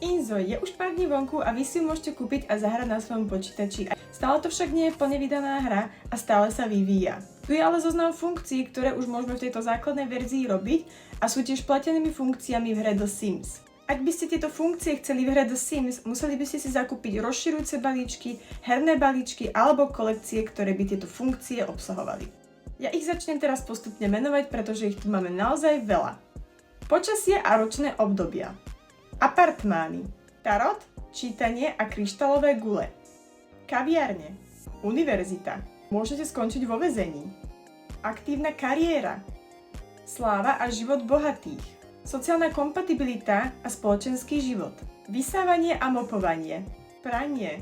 Inzo je už pár dní vonku a vy si ju môžete kúpiť a zahrať na svojom počítači. Stále to však nie je plne vydaná hra a stále sa vyvíja. Tu je ale zoznam funkcií, ktoré už môžeme v tejto základnej verzii robiť a sú tiež platenými funkciami v hre The Sims. Ak by ste tieto funkcie chceli v hre The Sims, museli by ste si zakúpiť rozširujúce balíčky, herné balíčky alebo kolekcie, ktoré by tieto funkcie obsahovali. Ja ich začnem teraz postupne menovať, pretože ich tu máme naozaj veľa. Počasie a ročné obdobia. Apartmány, tarot, čítanie a kryštálové gule. Kaviarne, univerzita, môžete skončiť vo väzení. Aktívna kariéra, sláva a život bohatých, sociálna kompatibilita a spoločenský život, vysávanie a mopovanie, pranie,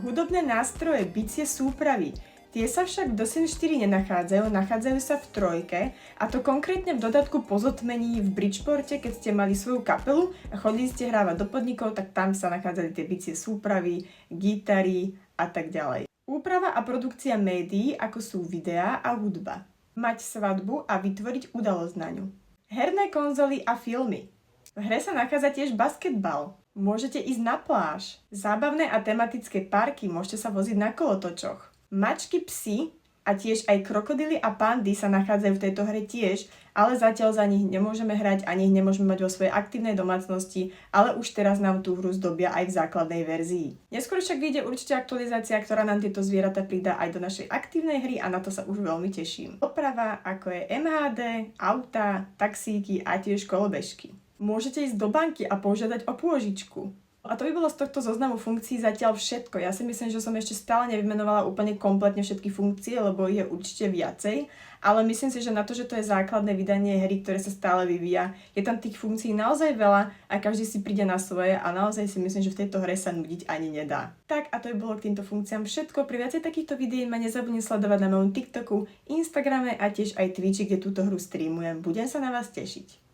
hudobné nástroje, bicie súpravy. Tie sa však v The Sims 4 nachádzajú sa v trojke, a to konkrétne v dodatku po zotmení v Bridgeporte, keď ste mali svoju kapelu a chodili ste hrávať do podnikov, tak tam sa nachádzali tie bicie súpravy, gitary a tak ďalej. Úprava a produkcia médií, ako sú videá a hudba. Mať svadbu a vytvoriť udalosť na ňu. Herné konzoly a filmy. V hre sa nachádza tiež basketbal. Môžete ísť na pláž. Zábavné a tematické parky, môžete sa voziť na kolotočoch. Mačky, psi a tiež aj krokodily a pandy sa nachádzajú v tejto hre tiež, ale zatiaľ za nich nemôžeme hrať ani ich nemôžeme mať vo svojej aktívnej domácnosti, ale už teraz nám tú hru zdobia aj v základnej verzii. Neskôr však vyjde určite aktualizácia, ktorá nám tieto zvieratá pridá aj do našej aktívnej hry a na to sa už veľmi teším. Doprava, ako je MHD, auta, taxíky a tiež kolobežky. Môžete ísť do banky a požiadať o pôžičku. A to by bolo z tohto zoznamu funkcií zatiaľ všetko. Ja si myslím, že som ešte stále nevymenovala úplne kompletne všetky funkcie, lebo ich je určite viacej, ale myslím si, že na to, že to je základné vydanie hry, ktoré sa stále vyvíja, je tam tých funkcií naozaj veľa a každý si príde na svoje a naozaj si myslím, že v tejto hre sa nudiť ani nedá. Tak a to by bolo k týmto funkciám všetko. Pri viacej takýchto videí ma nezabudni sledovať na mojom TikToku, Instagrame a tiež aj Twitchi, kde túto hru streamujem. Budem sa na vás tešiť.